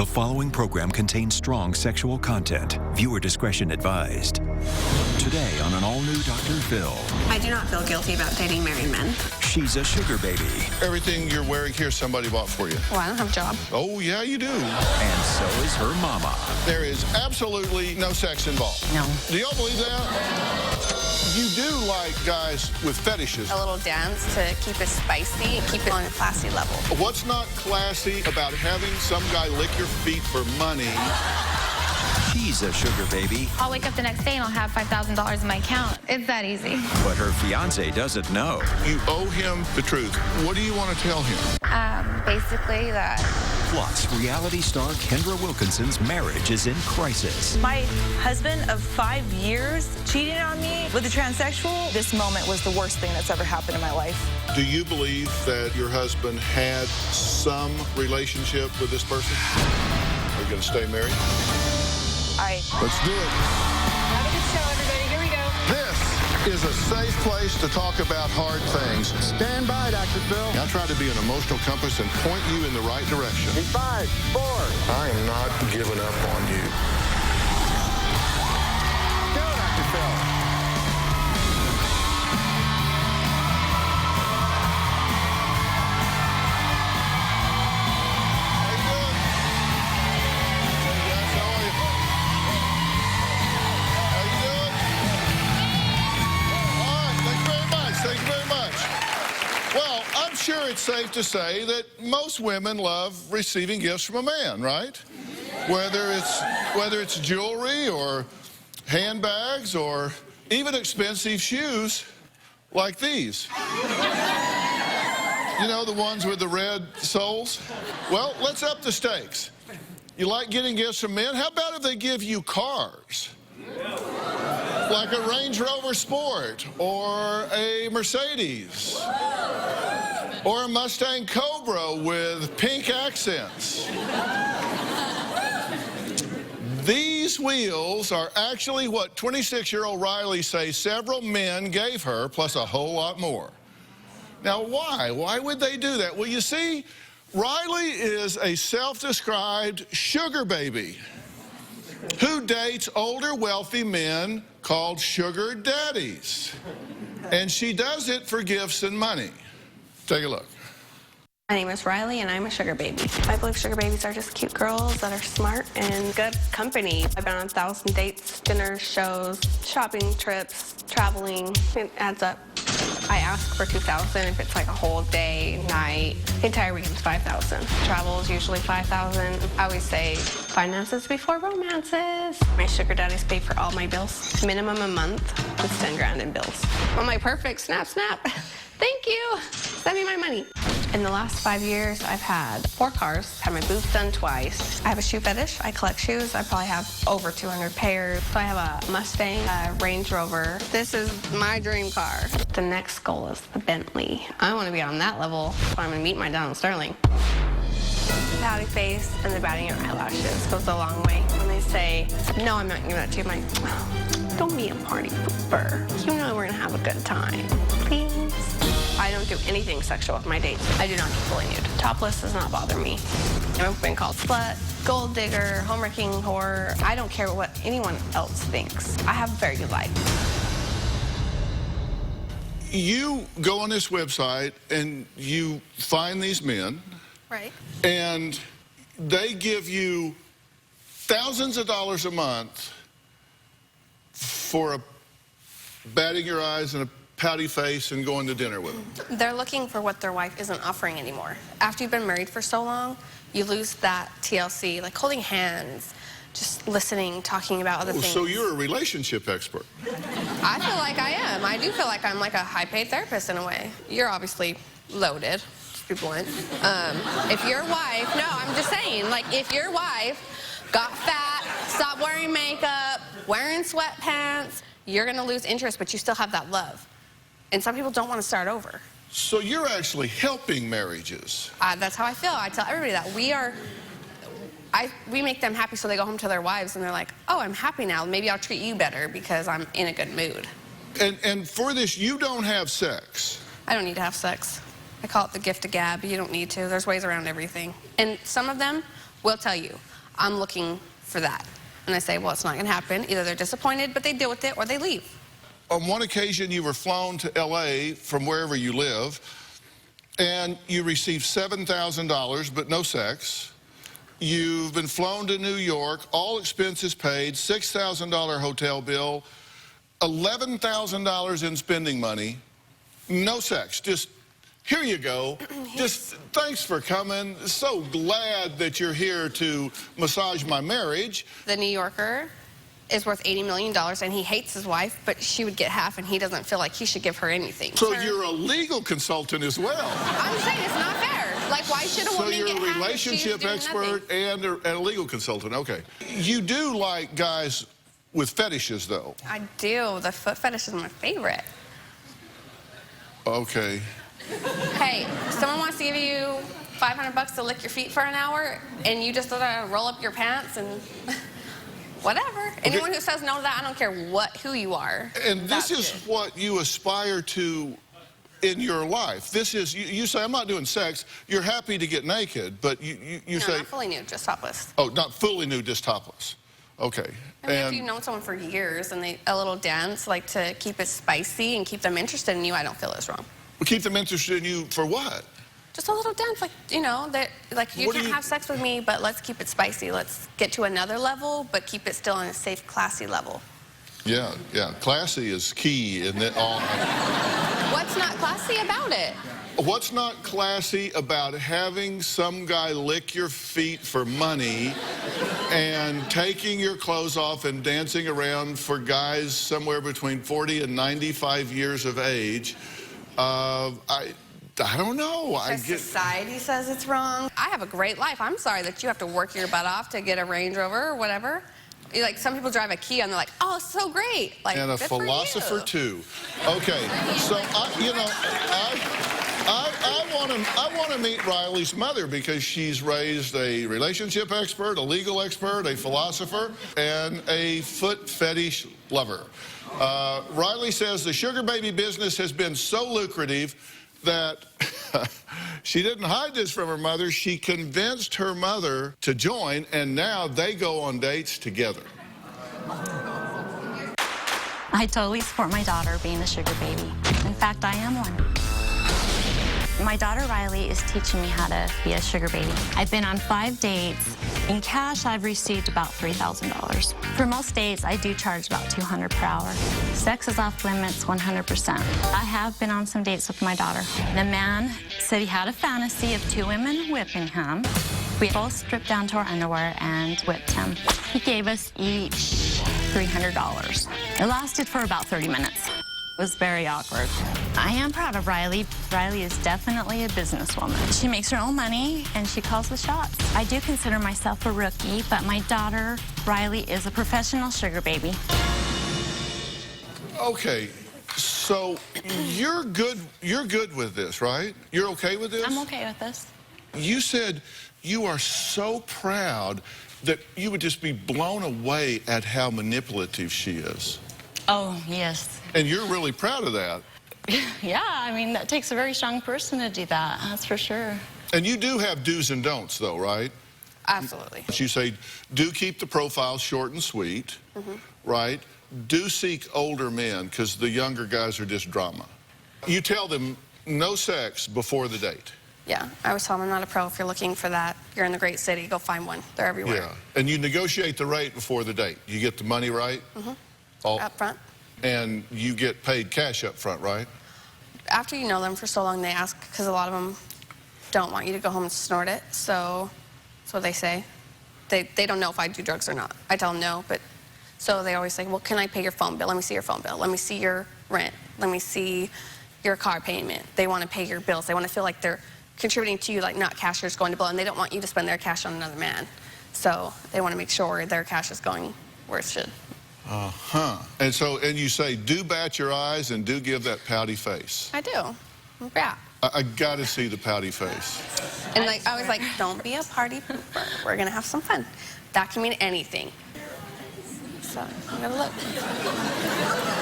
The following program contains strong sexual content. Viewer discretion advised. Today on an all-new Dr. Phil. I do not feel guilty about dating married men. She's a sugar baby. Everything you're wearing here, somebody bought for you. Well, I don't have a job. Oh, yeah, you do. And so is her mama. There is absolutely no sex involved. No. Do y'all believe that? You do like guys with fetishes. A little dance to keep it spicy and keep it on a classy level. What's not classy about having some guy lick your feet for money? She's a sugar baby. I'll wake up the next day and I'll have $5,000 in my account. It's that easy. But her fiance doesn't know. You owe him the truth. What do you want to tell him? Basically that. Plus, reality star Kendra Wilkinson's marriage is in crisis. My husband of 5 years cheating on me with a transsexual. This moment was the worst thing that's ever happened in my life. Do you believe that your husband had some relationship with this person? Are you going to stay married? Let's do it. Have a good show, everybody. Here we go. This is a safe place to talk about hard things. Stand by, Dr. Phil. I try to be an emotional compass and point you in the right direction. In 5, 4. I am not giving up on you. Go, Dr. Phil. How you doing? Hey, guys, how are you? How you doing? All right, thank you very much. Thank you very much. Well, I'm sure it's safe to say that most women love receiving gifts from a man, right? Whether it's jewelry or handbags or even expensive shoes like these. You know, the ones with the red soles? Well, let's up the stakes. You like getting gifts from men? How about if they give you cars? Like a Range Rover Sport or a Mercedes or a Mustang Cobra with pink accents. These wheels are actually what 26-year-old Riley says several men gave her, plus a whole lot more. Now, why? Why would they do that? Well, you see, Riley is a self-described sugar baby who dates older, wealthy men called sugar daddies. And she does it for gifts and money. Take a look. My name is Riley, and I'm a sugar baby. I believe sugar babies are just cute girls that are smart and good company. I've been on 1,000 dates, dinners, shows, shopping trips, traveling. It adds up. I ask for $2,000 if it's like a whole day, night. The entire weekend's $5,000. Travel is usually $5,000. I always say finances before romances. My sugar daddies pay for all my bills. Minimum a month with 10 grand in bills. Am I perfect? Snap, snap. Thank you. Send me my money. In the last 5 years, I've had 4 cars, had my boots done twice. I have a shoe fetish. I collect shoes. I probably have over 200 pairs. So I have a Mustang, a Range Rover. This is my dream car. The next goal is the Bentley. I want to be on that level, so I'm going to meet my Donald Sterling. Pouty face and the batting your eyelashes goes a long way. When they say, no, I'm not giving that to you, I'm like, oh, don't be a party pooper. You know we're going to have a good time. Please. I don't do anything sexual with my dates. I do not get fully nude. Topless does not bother me. I've been called slut, gold digger, home-wrecking whore. I don't care what anyone else thinks. I have a very good life. You go on this website and you find these men. Right. And they give you thousands of dollars a month for batting your eyes and a pouty face and going to dinner with them. They're looking for what their wife isn't offering anymore. After you've been married for so long, you lose that TLC, like holding hands, just listening, talking about other things. So you're a relationship expert. I feel like I am. I do feel like I'm like a high-paid therapist in a way. You're obviously loaded, to be blunt. If your wife, no, I'm just saying, like if your wife got fat, stopped wearing makeup, wearing sweatpants, you're gonna lose interest, but you still have that love. And some people don't want to start over. So you're actually helping marriages. That's how I feel. I tell everybody that we make them happy so they go home to their wives and they're like, oh, I'm happy now. Maybe I'll treat you better because I'm in a good mood. And for this, you don't have sex. I don't need to have sex. I call it the gift of gab. You don't need to. There's ways around everything. And some of them will tell you, I'm looking for that. And I say, well, it's not going to happen. Either they're disappointed, but they deal with it, or they leave. On one occasion, you were flown to L.A. from wherever you live, and you received $7,000, but no sex. You've been flown to New York, all expenses paid, $6,000 hotel bill, $11,000 in spending money, no sex. Just, here you go. Just thanks for coming. So glad that you're here to massage my marriage. The New Yorker is worth $80 million, and he hates his wife, but she would get half, and he doesn't feel like he should give her anything. So you're a legal consultant as well. I'm saying it's not fair. Like, why should a woman So you're get a half if relationship she's doing expert nothing? and a legal consultant. Okay. You do like guys with fetishes, though. I do. The foot fetish is my favorite. Okay. Hey, someone wants to give you $500 to lick your feet for an hour, and you just roll up your pants and whatever. Anyone who says no to that, I don't care who you are. And this That's is good. what you aspire to in your life. This is, you say, I'm not doing sex. You're happy to get naked, but you No, say, not fully nude, just topless. oh, not fully nude, just topless. Okay. I mean, if you've known someone for years and a little dance, like to keep it spicy and keep them interested in you, I don't feel it's wrong. Keep them interested in you for what? Just a little dance, like, you know, that, like, you What do can't you- have sex with me, but let's keep it spicy. Let's get to another level, but keep it still on a safe, classy level. Yeah, yeah. Classy is key in that all. What's not classy about it? What's not classy about having some guy lick your feet for money and taking your clothes off and dancing around for guys somewhere between 40 and 95 years of age? I don't know. Society says it's wrong. I have a great life. I'm sorry that you have to work your butt off to get a Range Rover or whatever. Like, some people drive a Kia and they're like, oh, it's so great. Like, And a good for philosopher you. too. Okay, so I want to meet Riley's mother because she's raised a relationship expert, a legal expert, a philosopher, and a foot fetish lover. Riley says the sugar baby business has been so lucrative that she didn't hide this from her mother. She convinced her mother to join, and now they go on dates together. I totally support my daughter being a sugar baby. In fact, I am one. My daughter Riley is teaching me how to be a sugar baby. I've been on 5 dates. In cash, I've received about $3,000. For most dates, I do charge about $200 per hour. Sex is off limits 100%. I have been on some dates with my daughter. The man said he had a fantasy of 2 women whipping him. We both stripped down to our underwear and whipped him. He gave us each $300. It lasted for about 30 minutes. It was very awkward. I am proud of Riley. Riley is definitely a businesswoman. She makes her own money and she calls the shots. I do consider myself a rookie, but my daughter, Riley, is a professional sugar baby. Okay, so you're good with this, right? You're okay with this? I'm okay with this. You said you are so proud that you would just be blown away at how manipulative she is. Oh, yes. And you're really proud of that. Yeah, I mean, that takes a very strong person to do that, that's for sure. And you do have do's and don'ts, though, right? Absolutely. You say, do keep the profile short and sweet, right? Do seek older men, because the younger guys are just drama. You tell them no sex before the date. Yeah, I always tell them I'm not a pro. If you're looking for that, you're in the great city, go find one. They're everywhere. Yeah, and you negotiate the rate before the date. You get the money right? All, Up front. and you get paid cash up front, right? After you know them for so long, they ask, because a lot of them don't want you to go home and snort it, so that's what they say. They don't know if I do drugs or not. I tell them no, but so they always say, well, can I pay your phone bill? Let me see your phone bill. Let me see your rent. Let me see your car payment. They want to pay your bills. They want to feel like they're contributing to you, like not cashier's going to blow, and they don't want you to spend their cash on another man. So they want to make sure their cash is going where it should. And you say, do bat your eyes and do give that pouty face. I do. Yeah. I got to see the pouty face. And like I was like, don't be a party pooper. We're gonna have some fun. That can mean anything. So I'm gonna look.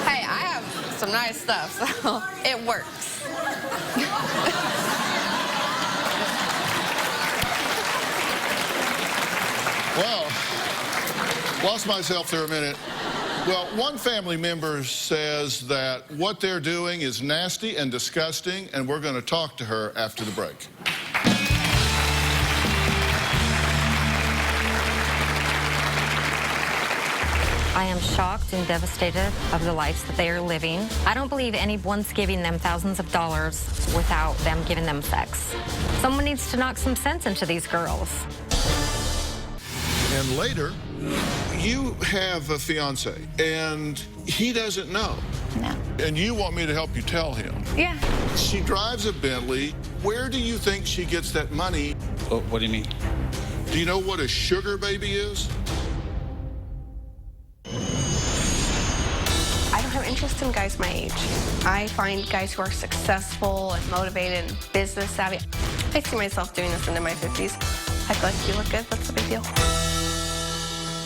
Hey, I have some nice stuff, so it works. Well, lost myself there a minute. Well, one family member says that what they're doing is nasty and disgusting, and we're going to talk to her after the break. I am shocked and devastated of the lives that they are living. I don't believe anyone's giving them thousands of dollars without them giving them sex. Someone needs to knock some sense into these girls. And later, you have a fiance, and he doesn't know. No. And you want me to help you tell him. Yeah. She drives a Bentley. Where do you think she gets that money? What do you mean? Do you know what a sugar baby is? I don't have interest in guys my age. I find guys who are successful and motivated and business savvy. I see myself doing this into my 50s. I feel like if you look good, that's a big deal.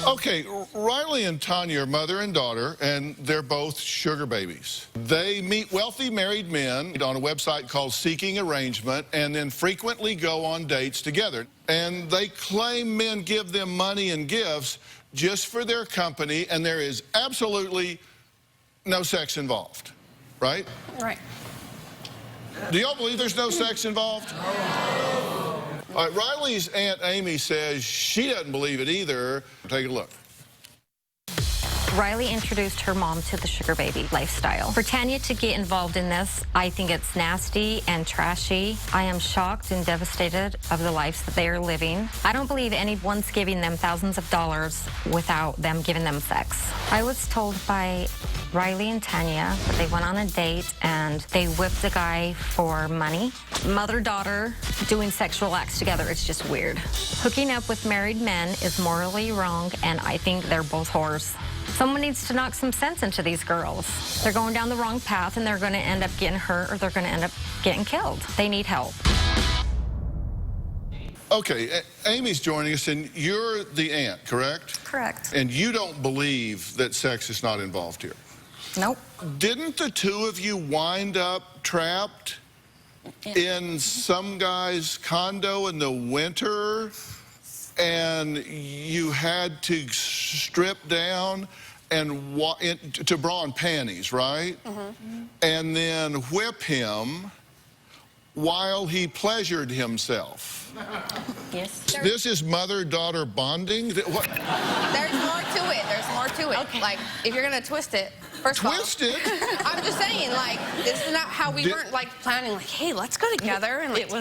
Okay, Riley and Tanya are mother and daughter, and they're both sugar babies. They meet wealthy married men on a website called Seeking Arrangement and then frequently go on dates together. And they claim men give them money and gifts just for their company, and there is absolutely no sex involved, right? Right. Do y'all believe there's no sex involved? All right, Riley's Aunt Amy says she doesn't believe it either. Take a look. Riley introduced her mom to the sugar baby lifestyle. For Tanya to get involved in this, I think it's nasty and trashy. I am shocked and devastated of the lives that they are living. I don't believe anyone's giving them thousands of dollars without them giving them sex. I was told by Riley and Tanya that they went on a date and they whipped a guy for money. Mother-daughter doing sexual acts together, it's just weird. Hooking up with married men is morally wrong, and I think they're both whores. Someone needs to knock some sense into these girls. They're going down the wrong path, and they're going to end up getting hurt, or they're going to end up getting killed. They need help. Okay, Amy's joining us, and you're the aunt, correct? Correct. And you don't believe that sex is not involved here. Nope. Didn't the two of you wind up trapped in some guy's condo in the winter, and you had to strip down and to bra and panties, right? Mm-hmm. And then whip him while he pleasured himself? Yes. This is mother-daughter bonding? What? There's more to it. There's more to it. Okay. Like, if you're going to twist it, first Twist of all, it? I'm just saying, like, this is not how we weren't, like, planning, like, hey, let's go together. And, like,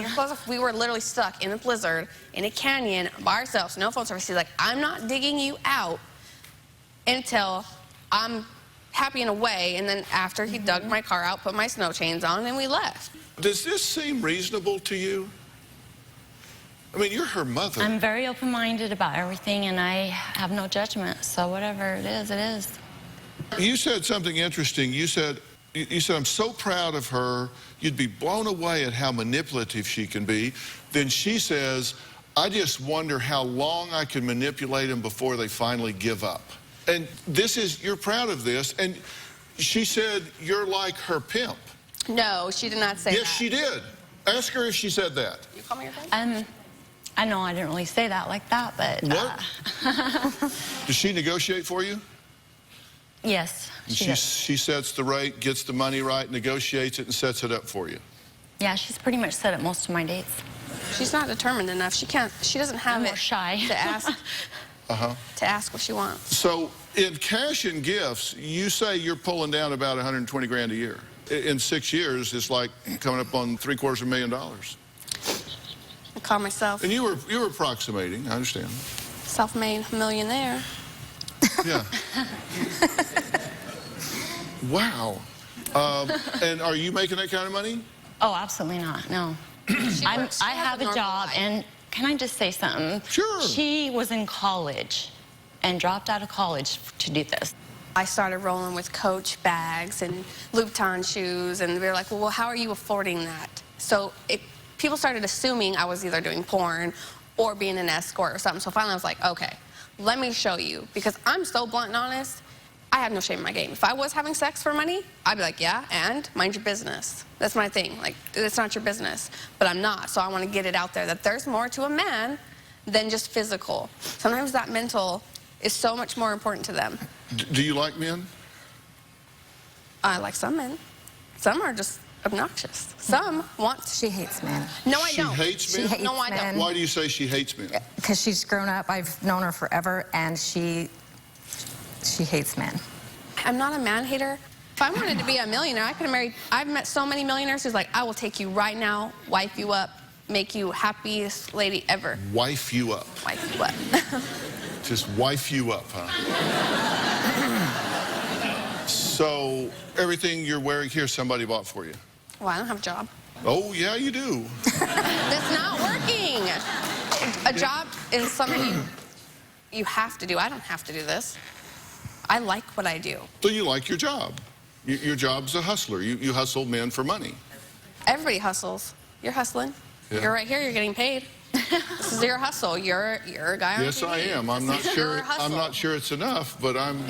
we were literally stuck in a blizzard, in a canyon, by ourselves, no phone service. He's like, I'm not digging you out until I'm happy in a way. And then after he dug my car out, put my snow chains on, and we left. Does this seem reasonable to you? I mean, you're her mother. I'm very open-minded about everything, and I have no judgment. So whatever it is, it is. You said something interesting. You said, I'm so proud of her. You'd be blown away at how manipulative she can be. Then she says, I just wonder how long I can manipulate them before they finally give up. And this is, you're proud of this. And she said, you're like her pimp. No, she did not say that. Yes, she did. Ask her if she said that. You call me your friend? I know I didn't really say that like that, but... What? Does she negotiate for you? Yes, she does. She sets the rate, gets the money right, negotiates it, and sets it up for you. Yeah, she's pretty much set up most of my dates. She's not determined enough. She doesn't have I'm it more shy. to ask. To ask what she wants. So in cash and gifts, you say you're pulling down about 120 grand a year. In 6 years, it's like coming up on $750,000. I call myself And you were approximating, I understand. self-made millionaire. Yeah. Wow. And are you making that kind of money? Oh, absolutely not, no. I have a job, and can I just say something? Sure. She was in college and dropped out of college to do this. I started rolling with Coach bags and Louboutin shoes, and they were like, well, how are you affording that? So people started assuming I was either doing porn or being an escort or something. So finally I was like, okay, let me show you. Because I'm so blunt and honest, I have no shame in my game. If I was having sex for money, I'd be like, yeah, and mind your business. That's my thing. Like, it's not your business. But I'm not, so I want to get it out there that there's more to a man than just physical. Sometimes that mental is so much more important to them. Do you like men? I like some men. Some are just obnoxious. Some want... She hates men. No, I don't. She hates men? She hates No, I don't. men. Why do you say she hates men? Because she's grown up. I've known her forever, and she hates men. I'm not a man hater. If I wanted to be a millionaire, I could have married... I've met so many millionaires who's like, I will take you right now, wife you up, make you happiest lady ever. Wife you up. Wife you up. Just wife you up, huh? So everything you're wearing here, somebody bought for you? Well, I don't have a job. Oh, yeah, you do. That's not working. A job is something you have to do. I don't have to do this. I like what I do. So you like your job. Your job's a hustler. You hustle men for money. Everybody hustles. You're hustling. Yeah. You're right here. You're getting paid. This is your hustle. You're a guy on Yes, TV. I am. I'm not This is sure. your hustle. I'm not sure it's enough, but I'm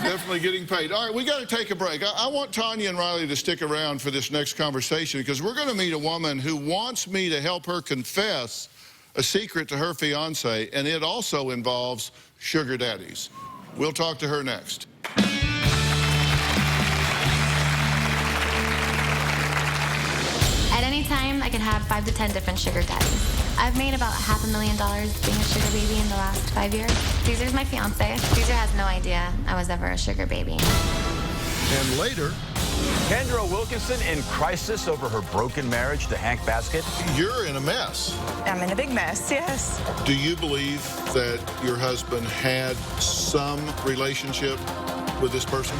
definitely getting paid. All right, we got to take a break. I want Tanya and Riley to stick around for this next conversation because we're going to meet a woman who wants me to help her confess a secret to her fiance, and it also involves sugar daddies. We'll talk to her next. At any time, I could have 5 to 10 different sugar daddies. I've made about $500,000 being a sugar baby in the last 5 years. Caesar's my fiance. Caesar has no idea I was ever a sugar baby. And later, Kendra Wilkinson in crisis over her broken marriage to Hank Baskett. you're in a mess. I'm in a big mess, yes. Do you believe that your husband had some relationship with this person?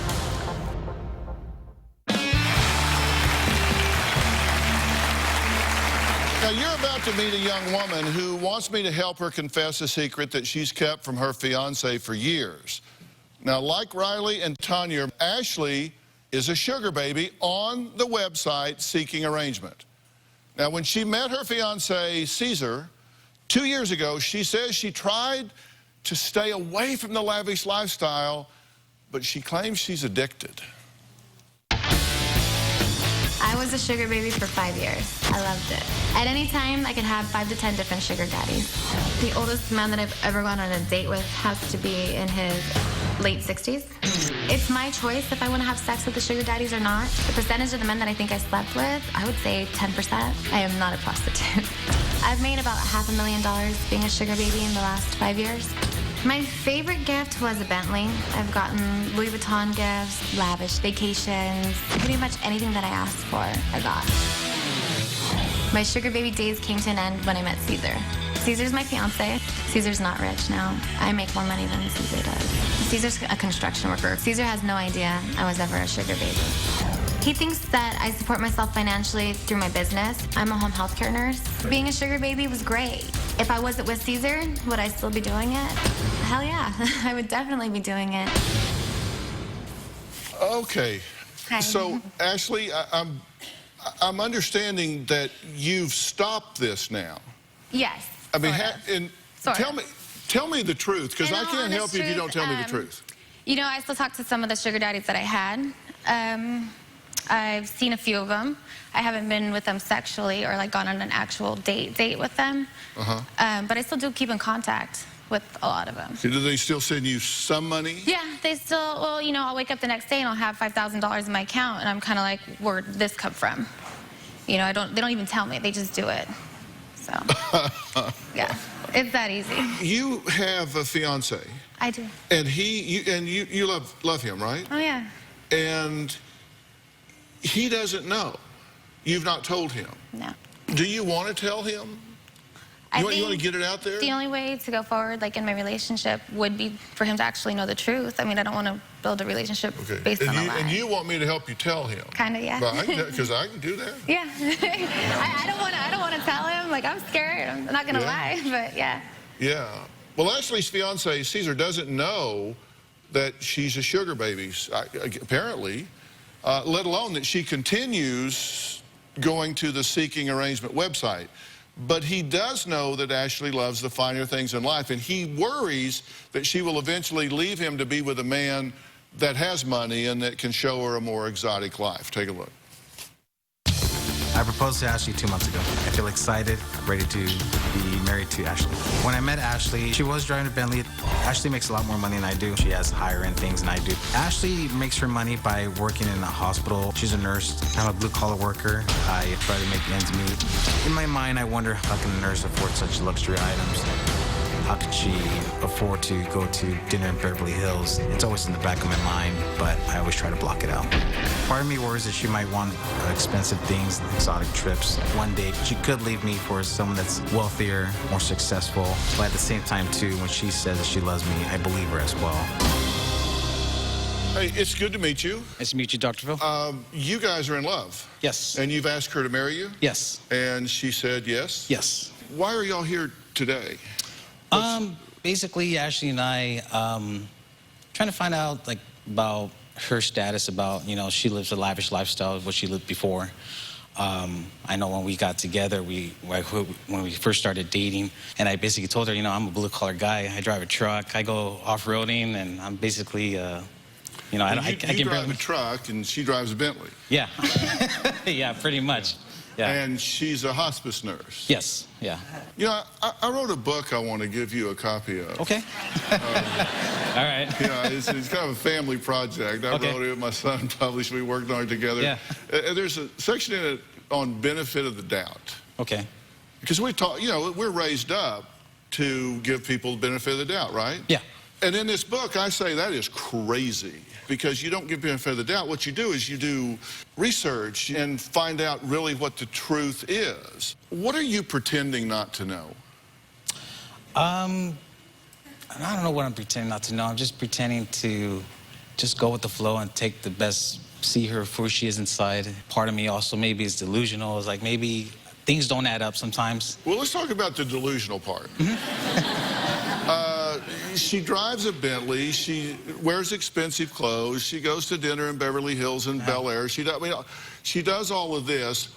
Now, you're about to meet a young woman who wants me to help her confess a secret that she's kept from her fiancé for years. Now, like Riley and Tanya, Ashley is a sugar baby on the website Seeking Arrangement. Now, when she met her fiancé, Caesar, 2 years ago, she says she tried to stay away from the lavish lifestyle, but she claims she's addicted. I was a sugar baby for 5 years. I loved it. At any time, I could have 5 to 10 different sugar daddies. The oldest man that I've ever gone on a date with has to be in his late 60s. It's my choice if I want to have sex with the sugar daddies or not. The percentage of the men that I think I slept with, I would say 10%. I am not a prostitute. I've made about $500,000 being a sugar baby in the last 5 years. My favorite gift was a Bentley. I've gotten Louis Vuitton gifts, lavish vacations, pretty much anything that I asked for, I got. My sugar baby days came to an end when I met Caesar. Caesar's my fiance. Caesar's not rich now. I make more money than Caesar does. Caesar's a construction worker. Caesar has no idea I was ever a sugar baby. He thinks that I support myself financially through my business. I'm a home health care nurse. Being a sugar baby was great. If I wasn't with Caesar, would I still be doing it? Hell yeah, I would definitely be doing it. Okay. Hi. So, Ashley, I'm understanding that you've stopped this now. Yes. I mean, Sort of. tell me the truth, because In I all can't help honest you if you don't truth, tell me the truth. You know, I still talk to some of the sugar daddies that I had. I've seen a few of them. I haven't been with them sexually or like gone on an actual date with them. But I still do keep in contact with a lot of them. So do they still send you some money? Yeah, they still, well, you know, I'll wake up the next day and I'll have $5,000 in my account and I'm kind of like, where'd this come from? You know, they don't even tell me, they just do it. So, yeah, it's that easy. You have a fiance. I do. And you love him, right? Oh, yeah. And he doesn't know. You've not told him. No. Do you want to tell him? You want to get it out there? The only way to go forward, like in my relationship, would be for him to actually know the truth. I mean, I don't want to build a relationship based on a lie. And you want me to help you tell him? Kind of, yeah. Because I can do that. Yeah. I don't want to tell him. Like, I'm scared. I'm not going to lie, but yeah. Yeah. Well, Ashley's fiance, Caesar, doesn't know that she's a sugar baby, apparently, let alone that she continues going to the Seeking Arrangement website. But he does know that Ashley loves the finer things in life, and he worries that she will eventually leave him to be with a man that has money and that can show her a more exotic life. Take a look. I proposed to Ashley 2 months ago. I feel excited, ready to be married to Ashley. When I met Ashley, she was driving a Bentley. Ashley makes a lot more money than I do. She has higher end things than I do. Ashley makes her money by working in a hospital. She's a nurse. I'm a blue collar worker. I try to make ends meet. In my mind, I wonder how can a nurse afford such luxury items? How could she afford to go to dinner in Beverly Hills? It's always in the back of my mind, but I always try to block it out. Part of me worries that she might want expensive things, exotic trips. One day, she could leave me for someone that's wealthier, more successful. But at the same time, too, when she says that she loves me, I believe her as well. Hey, it's good to meet you. Nice to meet you, Dr. Phil. You guys are in love. Yes. And you've asked her to marry you? Yes. And she said yes? Yes. Why are y'all here today? Basically, Ashley and I trying to find out about her status, about, she lives a lavish lifestyle, what she lived before. I know when we got together, when we first started dating, and I basically told her, I'm a blue-collar guy. I drive a truck. I go off-roading, and I'm basically, I can drive a truck, and she drives a Bentley. Yeah. Yeah, pretty much. Yeah. And she's a hospice nurse. Yes, yeah. I wrote a book I want to give you a copy of. Okay. All right. It's kind of a family project. I wrote it, my son published, we worked on it together. Yeah. And there's a section in it on benefit of the doubt. Okay. Because we talk, we're raised up to give people the benefit of the doubt, right? Yeah. And in this book, I say that is crazy because you don't give benefit of the doubt. What you do is you do research and find out really what the truth is. What are you pretending not to know? I don't know what I'm pretending not to know. I'm just pretending to just go with the flow and take the best, see her for who she is inside. Part of me also maybe is delusional. It's like maybe things don't add up sometimes. Well, let's talk about the delusional part. She drives a Bentley. She wears expensive clothes. She goes to dinner in Beverly Hills and Bel Air. She does all of this.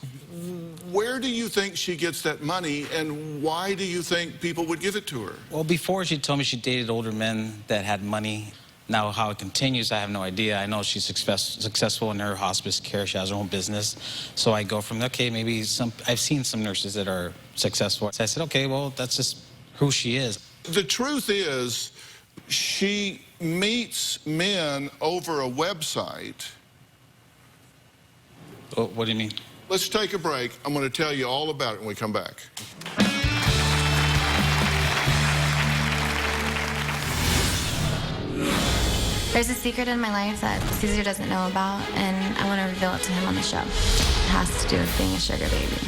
Where do you think she gets that money, and why do you think people would give it to her? Well, before she told me she dated older men that had money. Now, how it continues, I have no idea. I know she's successful in her hospice care. She has her own business. So I go from, okay, maybe I've seen some nurses that are successful. So I said, okay, well, that's just who she is. The truth is, she meets men over a website. What do you mean? Let's take a break. I'm going to tell you all about it when we come back. There's a secret in my life that Caesar doesn't know about, and I want to reveal it to him on the show. It has to do with being a sugar baby.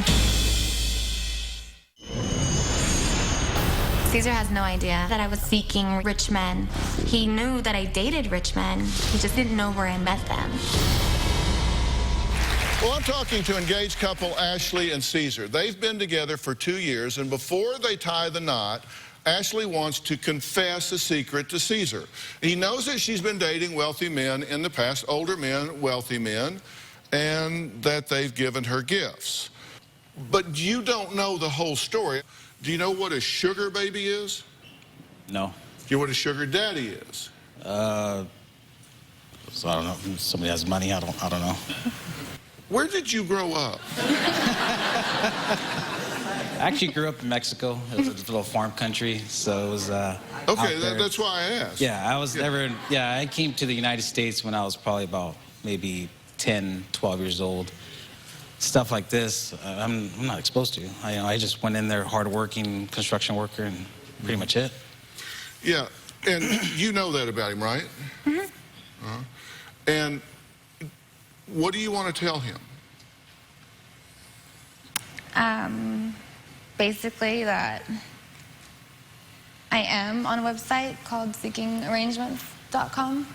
Caesar has no idea that I was seeking rich men. He knew that I dated rich men. He just didn't know where I met them. Well, I'm talking to engaged couple Ashley and Caesar. They've been together for 2 years, and before they tie the knot, Ashley wants to confess a secret to Caesar. He knows that she's been dating wealthy men in the past, older men, wealthy men, and that they've given her gifts. But you don't know the whole story. Do you know what a sugar baby is? No. Do you know what a sugar daddy is? So I don't know. Somebody has money. I don't know. Where did you grow up? I actually grew up in Mexico. It was a little farm country, so it was. Okay, that's why I asked. Yeah, I was never. Yeah, I came to the United States when I was probably about maybe 10, 12 years old. Stuff like this, I'm not exposed to. I just went in there, hardworking construction worker, and pretty much it. Yeah, and you know that about him, right? Mm-hmm. And what do you want to tell him? Basically that I am on a website called seekingarrangements.com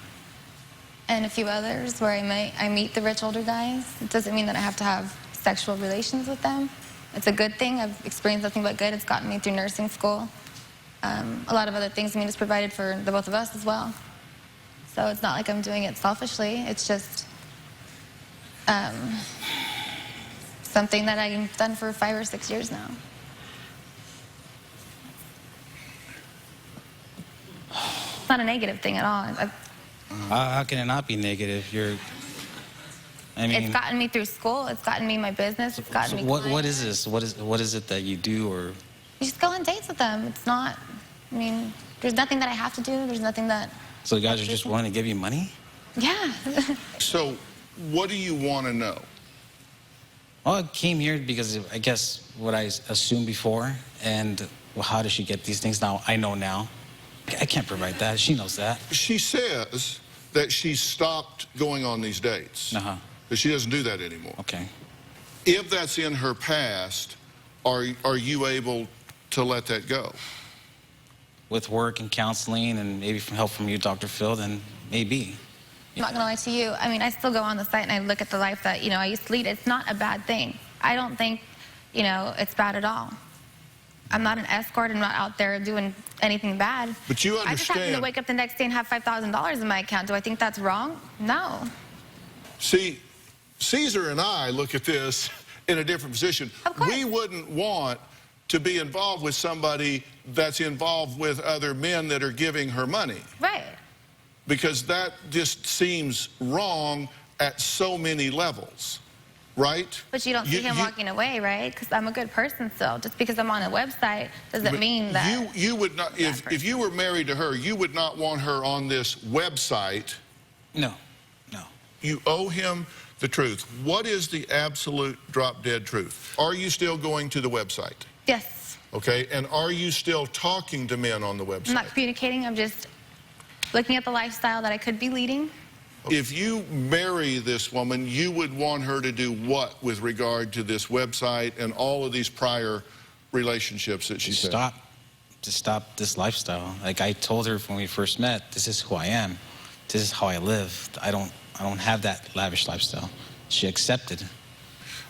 and a few others where I meet the rich older guys. It doesn't mean that I have to have sexual relations with them. It's a good thing. I've experienced nothing but good. It's gotten me through nursing school. A lot of other things. I mean, it's provided for the both of us as well. So it's not like I'm doing it selfishly. It's just something that I've done for 5 or 6 years now. It's not a negative thing at all. How can it not be negative? I mean, it's gotten me through school. It's gotten me my business. It's gotten me. What is this? What is it that you do, or? You just go on dates with them. It's not. I mean, there's nothing that I have to do. There's nothing that. So the guys are just willing to give you money? Yeah. So, what do you want to know? Well, I came here because I guess what I assumed before, and well, how does she get these things now? I know now. I can't provide that. She knows that. She says that she stopped going on these dates. That she doesn't do that anymore. Okay. If that's in her past, are you able to let that go? With work and counseling and maybe from help from you, Dr. Phil, then maybe. I'm not gonna lie to you. I mean, I still go on the site and I look at the life that, you know, I used to lead. It's not a bad thing. I don't think, you know, it's bad at all. I'm not an escort. I'm not out there doing anything bad. But you I just happen to understand. wake up the next day and have $5,000 in my account. Do I think that's wrong? No. See, Caesar and I look at this in a different position. We wouldn't want to be involved with somebody that's involved with other men that are giving her money. Right. Because that just seems wrong at so many levels, right? But you don't see him walking away, right? Because I'm a good person still. Just because I'm on a website doesn't mean that. You would not, if you were married to her, you would not want her on this website. No, no. You owe him the truth. What is the absolute drop-dead truth? Are you still going to the website? Yes. Okay, and are you still talking to men on the website? I'm not communicating. I'm just looking at the lifestyle that I could be leading. If you marry this woman, you would want her to do what with regard to this website and all of these prior relationships that she said? To stop this lifestyle. Like I told her when we first met, this is who I am. This is how I live. I don't have that lavish lifestyle. She accepted.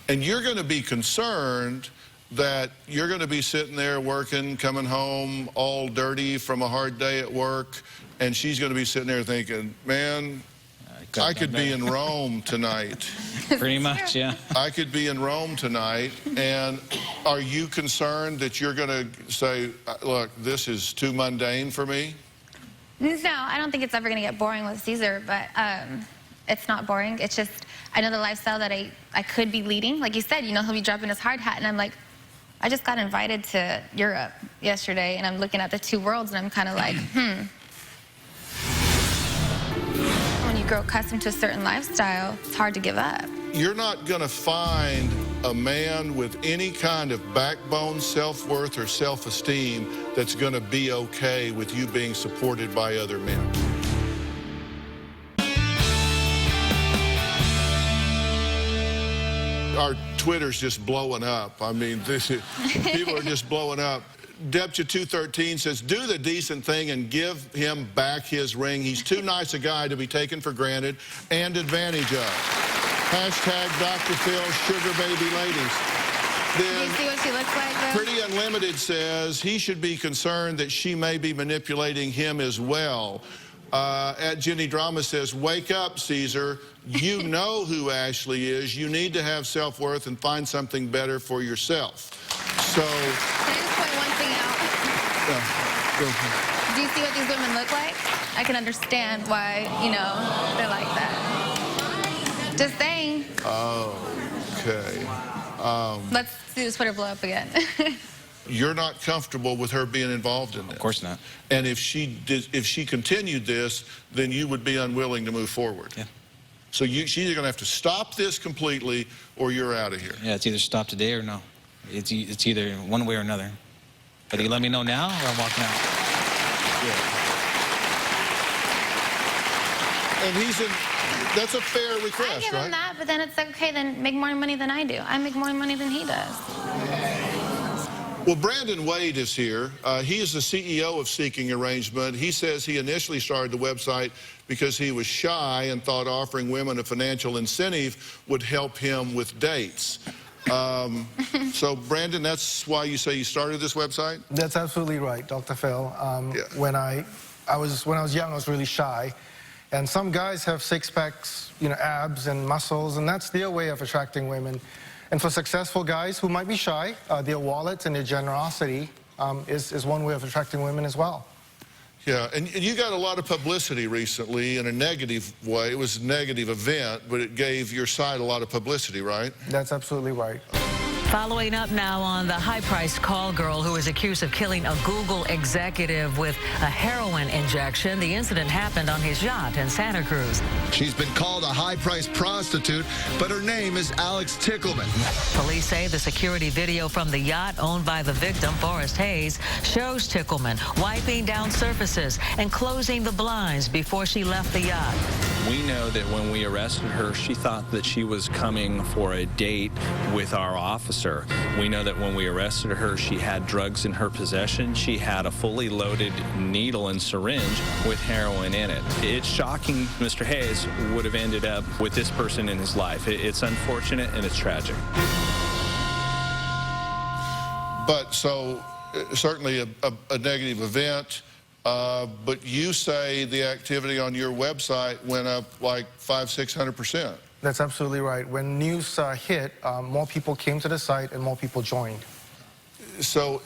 And you're going to be concerned that you're going to be sitting there working, coming home all dirty from a hard day at work, and she's going to be sitting there thinking, man, I could be in Rome tonight. Pretty much, yeah. I could be in Rome tonight. And are you concerned that you're going to say, look, this is too mundane for me? No, I don't think it's ever going to get boring with Caesar, but it's not boring. It's just, I know the lifestyle that I could be leading. Like you said, you know, he'll be dropping his hard hat, and I'm like, I just got invited to Europe yesterday, and I'm looking at the two worlds, and I'm kind of like, When you grow accustomed to a certain lifestyle, it's hard to give up. You're not going to find a man with any kind of backbone, self-worth, or self-esteem that's going to be okay with you being supported by other men. Our Twitter's just blowing up. I mean, people are just blowing up. Debcha213 says, do the decent thing and give him back his ring. He's too nice a guy to be taken for granted and advantage of. Hashtag Dr. Phil, sugar baby ladies. Then, do you see what she looks like, though? Pretty Unlimited says he should be concerned that she may be manipulating him as well. At Jenny Drama says, wake up, Caesar. You know who Ashley is. You need to have self-worth and find something better for yourself. So... Can I just point one thing out? Do you see what these women look like? I can understand why, you know, they're like that. Just saying. Okay. Let's do this Twitter blow up again. You're not comfortable with her being involved in this. Of course not. And if she continued this, then you would be unwilling to move forward. Yeah. So she's either going to have to stop this completely, or you're out of here. Yeah, it's either stop today or no. It's either one way or another. But you let me know now, or I'm walking out. Yeah. And that's a fair request, I give right? him that, but then it's like, okay, then make more money than I do. I make more money than he does. Well, Brandon Wade is here. He is the CEO of Seeking Arrangement. He says he initially started the website because he was shy and thought offering women a financial incentive would help him with dates. So, Brandon, that's why you say you started this website? That's absolutely right, Dr. Phil. When I was young, I was really shy. And some guys have six-packs, you know, abs and muscles, and that's their way of attracting women. And for successful guys who might be shy, their wallets and their generosity is one way of attracting women as well. Yeah, and you got a lot of publicity recently in a negative way. It was a negative event, but it gave your site a lot of publicity, right? That's absolutely right. Following up now on the high-priced call girl who is accused of killing a Google executive with a heroin injection. The incident happened on his yacht in Santa Cruz. She's been called a high-priced prostitute, but her name is Alex Tickleman. Police say the security video from the yacht owned by the victim, Forrest Hayes, shows Tickleman wiping down surfaces and closing the blinds before she left the yacht. We know that when we arrested her, she thought that she was coming for a date with our officer. We know that when we arrested her, she had drugs in her possession. She had a fully loaded needle and syringe with heroin in it. It's shocking Mr. Hayes would have ended up with this person in his life. It's unfortunate and it's tragic. But so certainly a negative event. But you say the activity on your website went up like 500–600%. That's absolutely right. When news hit, more people came to the site and more people joined. So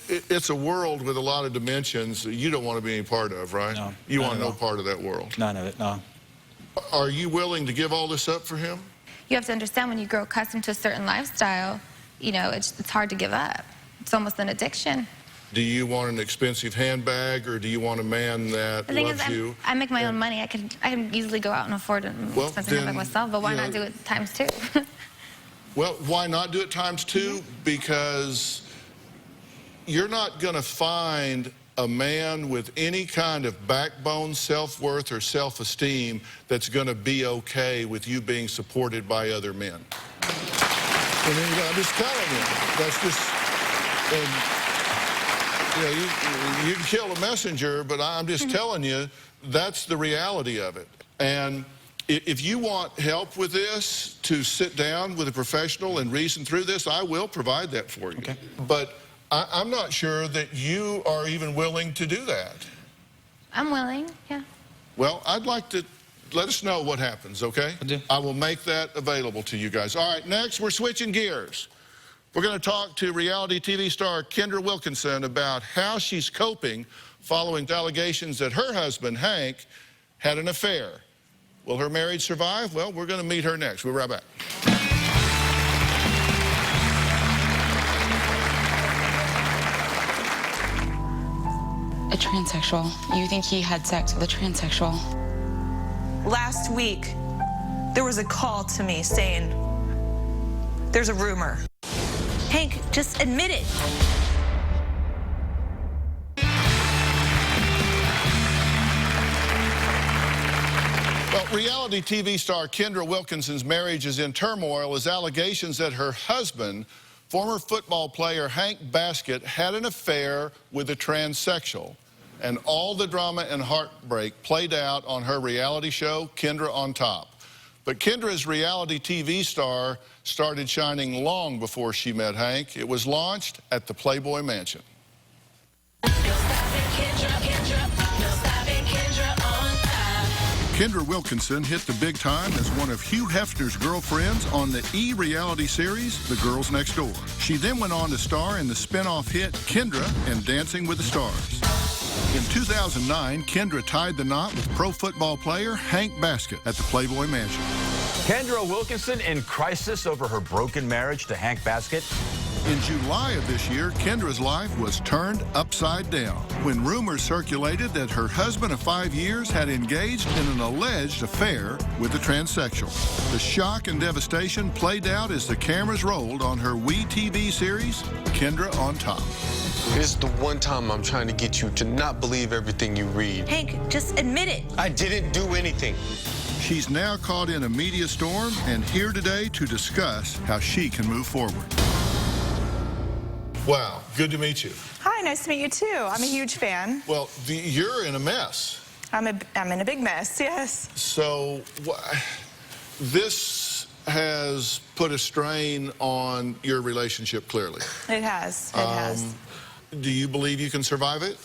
it's a world with a lot of dimensions that you don't want to be any part of, right? No. You want no part of that world. None of it, no. Are you willing to give all this up for him? You have to understand when you grow accustomed to a certain lifestyle, you know, it's hard to give up. It's almost an addiction. Do you want an expensive handbag, or do you want a man that The thing loves is, you? I make my own money. I can easily go out and afford an expensive handbag myself, but why not do it times two? Well, why not do it times two? Because you're not going to find a man with any kind of backbone, self-worth, or self-esteem that's going to be okay with you being supported by other men. I mean, I'm just telling you. That's just... You know, you can kill a messenger, but I'm just telling you, that's the reality of it. And if you want help with this, to sit down with a professional and reason through this, I will provide that for you. Okay. But I'm not sure that you are even willing to do that. I'm willing, yeah. Well, I'd like to let us know what happens, okay? I will make that available to you guys. All right, next, we're switching gears. We're going to talk to reality TV star Kendra Wilkinson about how she's coping following allegations that her husband, Hank, had an affair. Will her marriage survive? Well, we're going to meet her next. We'll be right back. A transsexual. You think he had sex with a transsexual? Last week, there was a call to me saying, there's a rumor. Hank, just admit it. Well, reality TV star Kendra Wilkinson's marriage is in turmoil as allegations that her husband, former football player Hank Baskett, had an affair with a transsexual. And all the drama and heartbreak played out on her reality show, Kendra on Top. But Kendra's reality TV star started shining long before she met Hank. It was launched at the Playboy Mansion. Kendra Wilkinson hit the big time as one of Hugh Hefner's girlfriends on the E! reality series, The Girls Next Door. She then went on to star in the spin-off hit Kendra and Dancing with the Stars. In 2009, Kendra tied the knot with pro football player Hank Baskett at the Playboy Mansion. Kendra Wilkinson in crisis over her broken marriage to Hank Baskett. In July of this year, Kendra's life was turned upside down when rumors circulated that her husband of 5 years had engaged in an alleged affair with a transsexual. The shock and devastation played out as the cameras rolled on her WeTV series, Kendra on Top. This is the one time I'm trying to get you to not believe everything you read. Hank, just admit it. I didn't do anything. She's now caught in a media storm and here today to discuss how she can move forward. Wow, good to meet you. Hi, nice to meet you too. I'm a huge fan. Well, you're in a mess. I'm in a big mess, yes. So this has put a strain on your relationship, clearly. It has, it has. Do you believe you can survive it?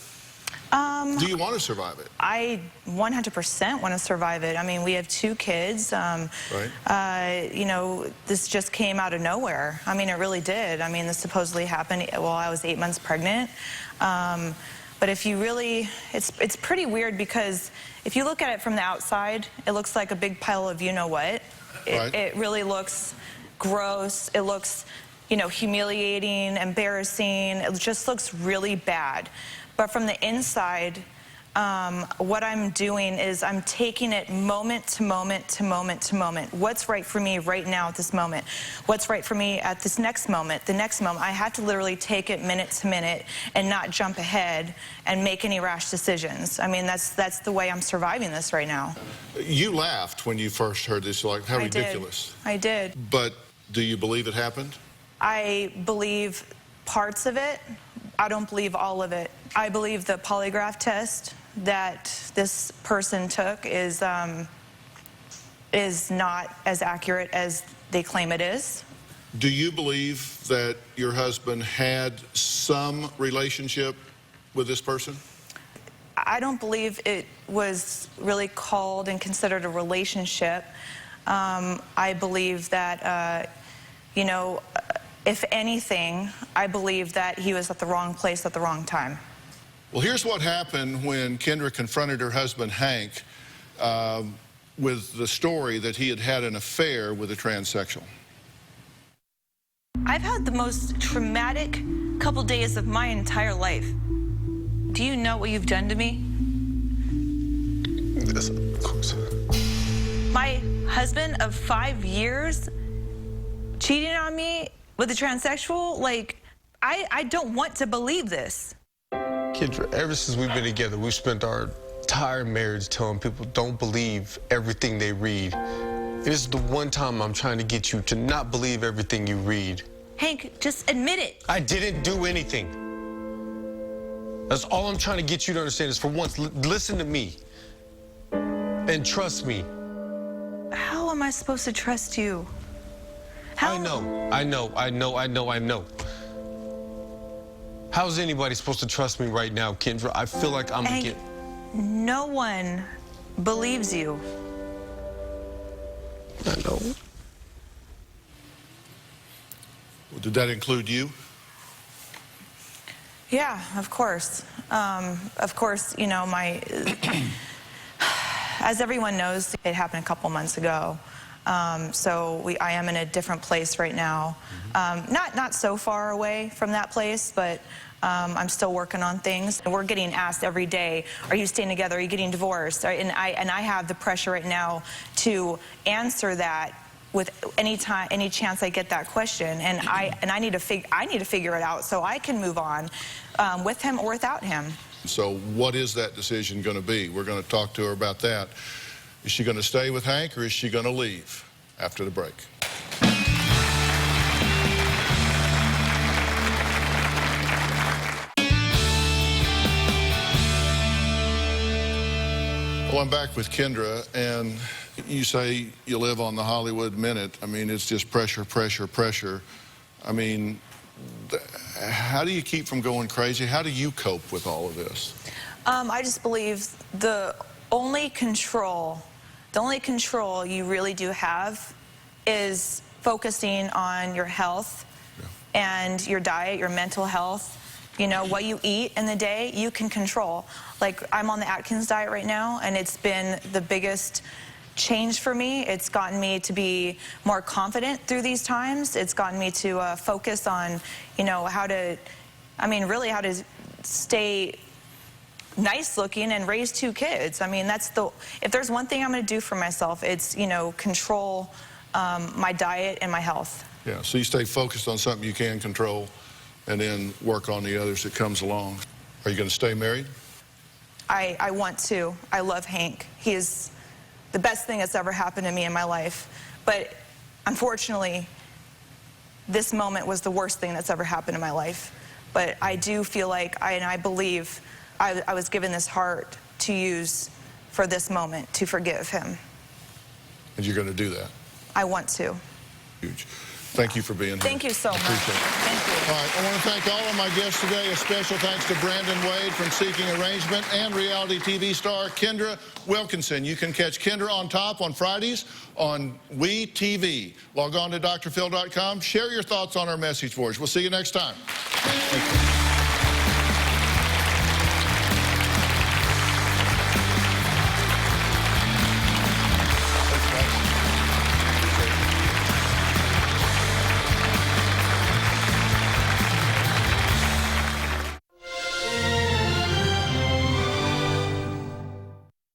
Do you want to survive it? I 100% want to survive it. I mean, we have 2 kids. Right. You know, this just came out of nowhere. I mean, it really did. I mean, this supposedly happened while I was 8 months pregnant. But if you really, it's pretty weird because if you look at it from the outside, it looks like a big pile of you-know-what. Right. It really looks gross. It looks, you know, humiliating, embarrassing. It just looks really bad. But from the inside, what I'm doing is I'm taking it moment to moment to moment to moment. What's right for me right now at this moment? What's right for me at this next moment, the next moment? I have to literally take it minute to minute and not jump ahead and make any rash decisions. I mean, that's the way I'm surviving this right now. You laughed when you first heard this, like, how ridiculous. I did. But do you believe it happened? I believe parts of it. I don't believe all of it. I believe the polygraph test that this person took is not as accurate as they claim it is. Do you believe that your husband had some relationship with this person? I don't believe it was really called and considered a relationship. I believe that, you know, if anything, I believe that he was at the wrong place at the wrong time. Well, here's what happened when Kendra confronted her husband, Hank, with the story that he had had an affair with a transsexual. I've had the most traumatic couple days of my entire life. Do you know what you've done to me? Yes, of course. My husband of 5 years cheating on me with a transsexual? Like, I don't want to believe this. Kendra, ever since we've been together, we've spent our entire marriage telling people don't believe everything they read. And this is the one time I'm trying to get you to not believe everything you read. Hank, just admit it. I didn't do anything. That's all I'm trying to get you to understand is, for once, listen to me and trust me. How am I supposed to trust you? I know. How's anybody supposed to trust me right now, Kendra? I feel like I'm Hank, no one believes you. I know. Well, did that include you? Yeah, of course. You know, as everyone knows, it happened a couple months ago. So I am in a different place right now. Not so far away from that place, but I'm still working on things. We're getting asked every day, are you staying together? Are you getting divorced? And I have the pressure right now to answer that with any chance I get that question. And I need to figure it out so I can move on with him or without him. So what is that decision going to be? We're going to talk to her about that. Is she going to stay with Hank, or is she going to leave after the break? Well, I'm back with Kendra, and you say you live on the Hollywood Minute. I mean, it's just pressure, pressure, pressure. I mean, how do you keep from going crazy? How do you cope with all of this? I just believe the only control you really do have is focusing on your health and your diet, your mental health. You know, what you eat in the day, you can control. Like, I'm on the Atkins diet right now, and it's been the biggest change for me. It's gotten me to be more confident through these times. It's gotten me to focus on, you know, how to stay nice looking and raise 2 kids. I mean, if there's one thing I'm going to do for myself, it's, you know, control my diet and my health. Yeah, so you stay focused on something you can control and then work on the others that comes along. Are you going to stay married? I want to. I love Hank. He is the best thing that's ever happened to me in my life. But unfortunately, this moment was the worst thing that's ever happened in my life. But I do feel like, I believe I was given this heart to use for this moment, to forgive him. And you're going to do that? I want to. Huge. Thank you for being here. Thank you so much. Thank you. All right, I want to thank all of my guests today. A special thanks to Brandon Wade from Seeking Arrangement and reality TV star Kendra Wilkinson. You can catch Kendra on Top on Fridays on WeTV. Log on to drphil.com. Share your thoughts on our message boards. We'll see you next time. Thank you.